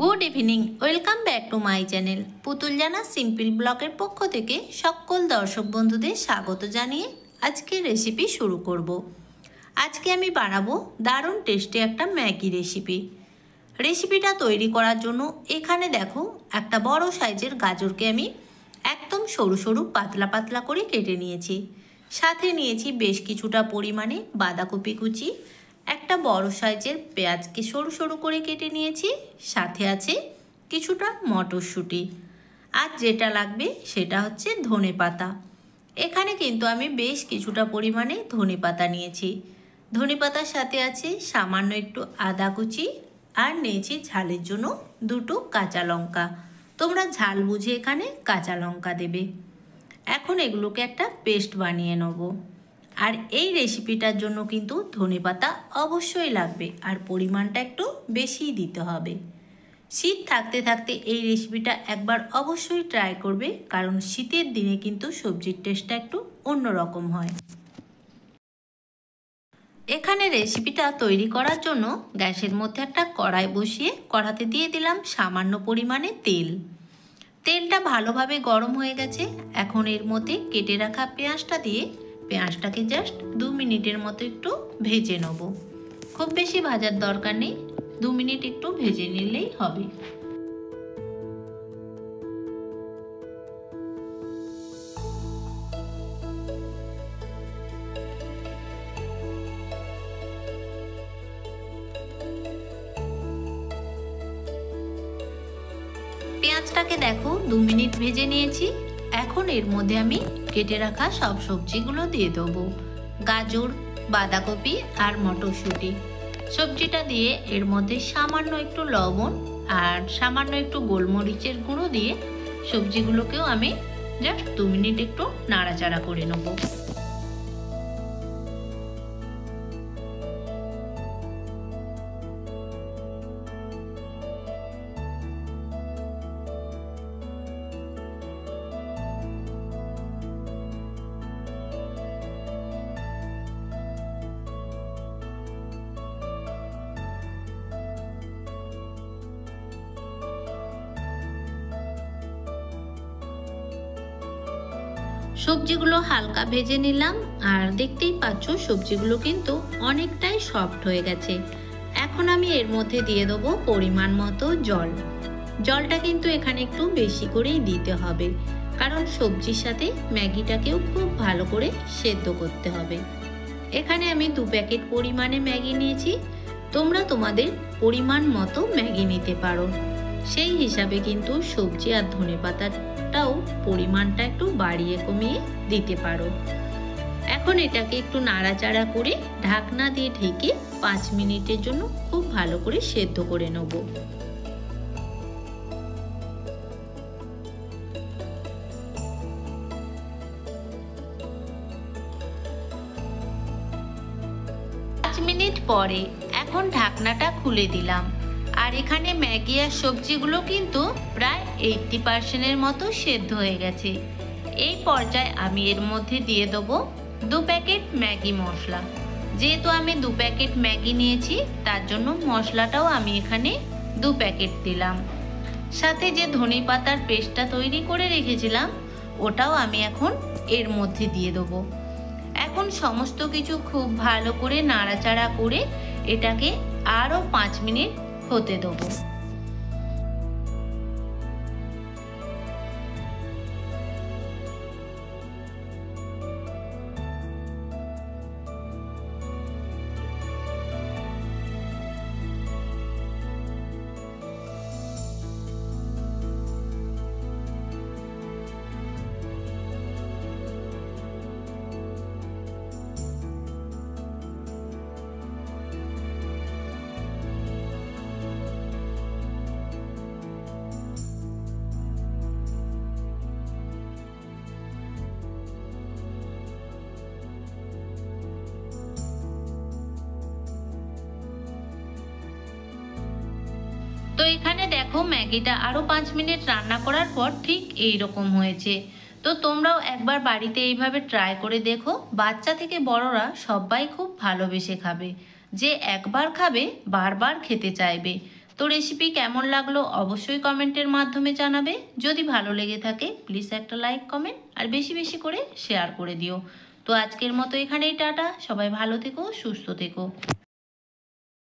Good evening, welcome back to my channel পুতুল জানা simple ব্লগের পক্ষ থেকে সকল দর্শক বন্ধুদের স্বাগত জানিয়ে আজকের রেসিপি শুরু করব। আজকে আমি বানাবো দারুণ টেস্টি একটা ম্যাগি রেসিপিটা তৈরি করার জন্য এখানে দেখো একটা বড় সাইজের গাজরকে আমি একদম সরু সরু পাতলা পাতলা করে কেটে নিয়েছি। সাথে নিয়েছি বেশ কিছুটা পরিমাণে বাঁধাকপি কুচি, একটা বড় সাইজের পেঁয়াজকে সরু সরু করে কেটে নিয়েছি, সাথে আছে কিছুটা মটরশুঁটি, আর যেটা লাগবে সেটা হচ্ছে ধনেপাতা। এখানে কিন্তু আমি বেশ কিছুটা পরিমাণে ধনেপাতা নিয়েছি। ধনেপাতার সাথে আছে সামান্য একটু আদা কুচি, আর নিয়েছি ঝালের জন্য দুটো কাঁচা লঙ্কা। তোমরা ঝাল বুঝে এখানে কাঁচা লঙ্কা দেবে। এখন এগুলোকে একটা পেস্ট বানিয়ে নেব। আর এই রেসিপিটার জন্য কিন্তু ধনেপাতা অবশ্যই লাগবে, আর পরিমাণটা একটু বেশিই দিতে হবে। শীত থাকতে থাকতে এই রেসিপিটা একবার অবশ্যই ট্রাই করবে, কারণ শীতের দিনে কিন্তু সবজির টেস্টটা একটু অন্যরকম হয়। এখানে রেসিপিটা তৈরি করার জন্য গ্যাসের মধ্যে একটা কড়াই বসিয়ে কড়াতে দিয়ে দিলাম সামান্য পরিমাণে তেল। তেলটা ভালোভাবে গরম হয়ে গেছে। এখন এর মধ্যে কেটে রাখা পেঁয়াজটা দিয়ে পেঁয়াজটাকে জাস্ট 2 মিনিটের মতো একটু ভেজে নেব। খুব বেশি ভাজার দরকার নেই, 2 মিনিট একটু ভেজে নিলেই হবে। পেঁয়াজটাকে দেখো 2 মিনিট ভেজে নিয়েছি। এখন এর মধ্যে আমি কেটে রাখা সব সবজিগুলো দিয়ে দেবো। গাজর, বাঁধাকপি আর মটরশুঁটি। সবজিটা দিয়ে এর মধ্যে সামান্য একটু লবণ আর সামান্য একটু গোলমরিচের গুঁড়ো দিয়ে সবজিগুলোকেও আমি জাস্ট 2 মিনিট একটু নাড়াচাড়া করে নেবো। সবজিগুলো হালকা ভেজে নিলাম, আর দেখতেই পাচ্ছ সবজিগুলো কিন্তু অনেকটাই সফট হয়ে গেছে। এখন আমি এর মধ্যে দিয়ে দেবো পরিমাণ মতো জল। জলটা কিন্তু এখানে একটু বেশি করেই দিতে হবে, কারণ সবজির সাথে ম্যাগিটাকেও খুব ভালো করে সেদ্ধ করতে হবে। এখানে আমি 2 প্যাকেট পরিমাণে ম্যাগি নিয়েছি। তোমরা তোমাদের পরিমাণ মতো ম্যাগি নিতে পারো। সেই হিসাবে কিন্তু সবজি আর ধনেপাতাটাও পরিমাণটা একটু বাড়িয়ে কমিয়ে দিতে পারো। এখন এটাকে একটু নাড়াচাড়া করে ঢাকনা দিয়ে ঢেকে 5 মিনিটের জন্য খুব ভালো করে সেদ্ধ করে নেব। মিনিট পরে এখন ঢাকনাটা খুলে দিলাম, আর এখানে ম্যাগি আর সবজিগুলো কিন্তু প্রায় 80% মতো সেদ্ধ হয়ে গেছে। এই পর্যায়ে আমি এর মধ্যে দিয়ে দেবো 2 প্যাকেট ম্যাগি মশলা। যেহেতু আমি 2 প্যাকেট ম্যাগি নিয়েছি, তার জন্য মশলাটাও আমি এখানে 2 প্যাকেট দিলাম। সাথে যে ধনেপাতার পেস্টটা তৈরি করে রেখেছিলাম, ওটাও আমি এখন এর মধ্যে দিয়ে দেবো। এখন সমস্ত কিছু খুব ভালো করে নাড়াচাড়া করে এটাকে আরও 5 মিনিট হতে দেবো। তো এখানে দেখো ম্যাগিটা আরও 5 মিনিট রান্না করার পর ঠিক এই রকম হয়েছে। তো তোমরাও একবার বাড়িতে এইভাবে ট্রাই করে দেখো। বাচ্চা থেকে বড়রা সবাই খুব ভালোবেসে খাবে। যে একবার খাবে বারবার খেতে চাইবে। তো রেসিপি কেমন লাগলো অবশ্যই কমেন্টের মাধ্যমে জানাবে। যদি ভালো লেগে থাকে প্লিজ একটা লাইক কমেন্ট আর বেশি বেশি করে শেয়ার করে দিও। তো আজকের মতো এখানেই টাটা, সবাই ভালো থেকো, সুস্থ থেকো।